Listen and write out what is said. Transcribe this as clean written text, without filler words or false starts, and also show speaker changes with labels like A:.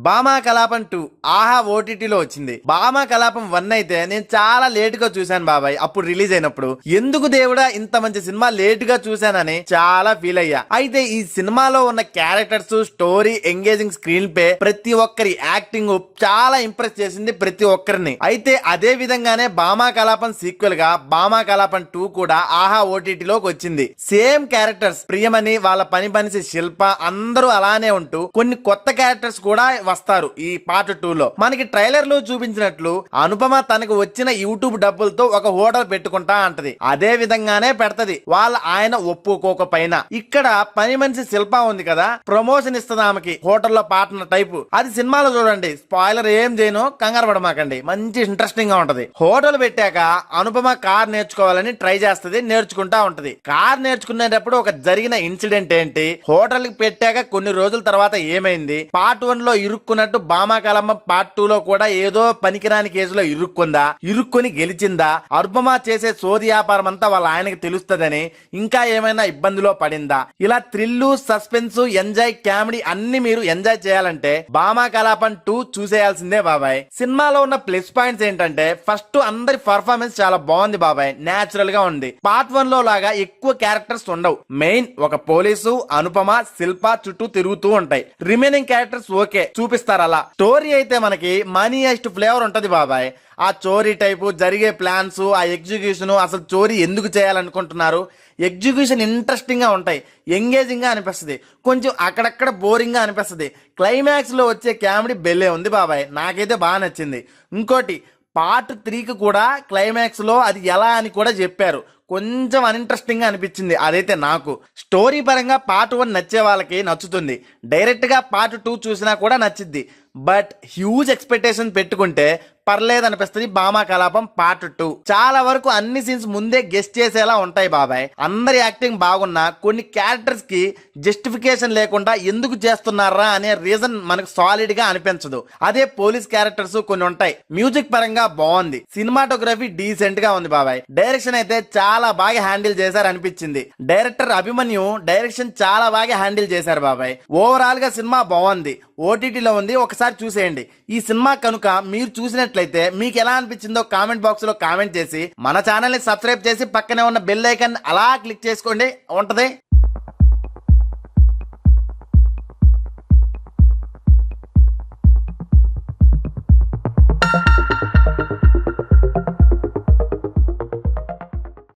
A: భామా కలాపం 2 ఆహా ఓటీటీలో వచ్చింది. భామా కలాపం 1 అయితే నేను చాలా లేట్ గా చూశాను బాబాయ్. అప్పుడు రిలీజ్ అయినప్పుడు ఎందుకు దేవుడా ఇంత మంచి సినిమా లేట్ గా చూశానని చాలా ఫీల్ అయ్యా. అయితే ఈ సినిమాలో ఉన్న characters, story, engaging screen play, ప్రతి ఒక్కరి యాక్టింగ్ చాలా ఇంప్రెస్ చేసింది ప్రతి ఒక్కరిని. అయితే అదే విధంగానే భామా కలాపం సీక్వెల్ గా భామా కలాపం 2 కూడా ఆహా ఓటీటీలోకి వచ్చింది. సేమ్ క్యారెక్టర్స్ ప్రియమణి, వాళ్ళ పని మనిషి శిల్ప అందరూ అలానే ఉంటూ కొన్ని కొత్త క్యారెక్టర్స్ కూడా వస్తారు ఈ పార్ట్ 2 లో. మనకి ట్రైలర్ లో చూపించినట్లు అనుపమ తనకు వచ్చిన యూట్యూబ్ డబ్బులతో ఒక హోటల్ పెట్టుకుంటా అంటది. అదే విధంగానే పెడతది వాళ్ళ ఆయన ఒప్పుకోకపోయినా. ఇక్కడ పని మనిషి శిల్ప ఉంది కదా, ప్రమోషన్ ఇస్తుంది ఆమెకి హోటల్లో పార్ట్నర్ టైపు. అది సినిమాలో చూడండి, స్పాయిలర్ ఏం చేయను, కంగారు పడమాకండి, మంచి ఇంట్రెస్టింగ్ గా ఉంటది. హోటల్ పెట్టాక అనుపమ కార్ నేర్చుకోవాలని ట్రై చేస్తది, నేర్చుకుంటా ఉంటది. కార్ నేర్చుకునేటప్పుడు ఒక జరిగిన ఇన్సిడెంట్ ఏంటి, హోటల్ కి పెట్టాక కొన్ని రోజుల తర్వాత ఏమైంది, పార్ట్ 1 లో ఇరుక్కున్నట్టు భామా కలాపం పార్ట్ 2 లో కూడా ఏదో పనికిరాని కేసులో ఇరుక్కుందా, ఇరుక్కుని గెలిచిందా, అనుపమ చేసే సోది వ్యాపారం అంతా వాళ్ళ ఆయనకి తెలుస్తుందని ఇంకా ఏమైనా ఇబ్బందిలో పడిందా, ఇలా థ్రిల్లు, సస్పెన్స్, ఎంజాయ్, కామెడీ అన్ని మీరు ఎంజాయ్ చేయాలంటే భామా కలాపం 2 చూసేయాల్సిందే బాబాయ్. సినిమాలో ఉన్న ప్లస్ పాయింట్స్ ఏంటంటే ఫస్ట్ అందరి పర్ఫార్మెన్స్ చాలా బాగుంది బాబాయ్, నేచురల్ గా ఉంది. పార్ట్ 1 లో లాగా ఎక్కువ క్యారెక్టర్స్ ఉండవు. మెయిన్ ఒక పోలీసు, అనుపమ, శిల్ప చుట్టూ తిరుగుతూ ఉంటాయి. రిమైనింగ్ క్యారెక్టర్స్ ఓకే చూపిస్తారు అలా. స్టోరీ అయితే మనకి మనీ హెస్ట్ ఫ్లేవర్ ఉంటది బాబాయ్. ఆ చోరీ టైపు, జరిగే ప్లాన్స్, ఆ ఎగ్జిక్యూషన్, అసలు చోరీ ఎందుకు చేయాలనుకుంటున్నారు, ఎగ్జిక్యూషన్ ఇంట్రెస్టింగ్ గా ఉంటాయి, ఎంగేజింగ్ గా అనిపిస్తుంది. కొంచెం అక్కడక్కడ బోరింగ్ గా అనిపిస్తుంది. క్లైమాక్స్ లో వచ్చే కామెడీ బెల్లే ఉంది బాబాయ్, నాకైతే బాగా నచ్చింది. ఇంకోటి పార్ట్ 3కి కూడా క్లైమాక్స్ లో అది ఎలా అని కూడా చెప్పారు. కొంచెం అన్ఇంట్రెస్టింగ్ గా అనిపించింది అదైతే నాకు. స్టోరీ పరంగా పార్ట్ 1 నచ్చే వాళ్ళకి నచ్చుతుంది, డైరెక్ట్ గా పార్ట్ 2 చూసినా కూడా నచ్చిద్ది. బట్ హ్యూజ్ ఎక్స్పెక్టేషన్ పెట్టుకుంటే పర్లేదు అనిపిస్తుంది భామా కలాపం పార్ట్ 2. చాలా వరకు అన్ని సీన్స్ ముందే గెస్ట్ చేసేలా ఉంటాయి బాబాయ్. అందరి యాక్టింగ్ బాగున్నా కొన్ని క్యారెక్టర్స్ కి జస్టిఫికేషన్ లేకుండా ఎందుకు చేస్తున్నారా అనే రీజన్ మనకు సాలిడ్ గా అనిపించదు. అదే పోలీస్ క్యారెక్టర్స్ కొన్ని ఉంటాయి. మ్యూజిక్ పరంగా బాగుంది, సినిమాటోగ్రఫీ డీసెంట్ గా ఉంది బాబాయ్. డైరెక్షన్ అయితే చాలా బాగా హ్యాండిల్ చేశారు అనిపించింది. డైరెక్టర్ అభిమన్యు డైరెక్షన్ చాలా బాగా హ్యాండిల్ చేశారు బాబాయ్. ఓవరాల్ గా సినిమా బాగుంది, ఓటీటీలో ఉంది, ఒకసారి చూసేయండి. ఈ సినిమా కనుక మీరు చూసినట్లయితే మీకు ఎలా అనిపించిందో కామెంట్ బాక్స్ లో కామెంట్ చేసి మన ఛానల్ ని సబ్స్క్రైబ్ చేసి పక్కనే ఉన్న బెల్ ఐకాన్ అలా క్లిక్ చేసుకోండి, ఉంటది.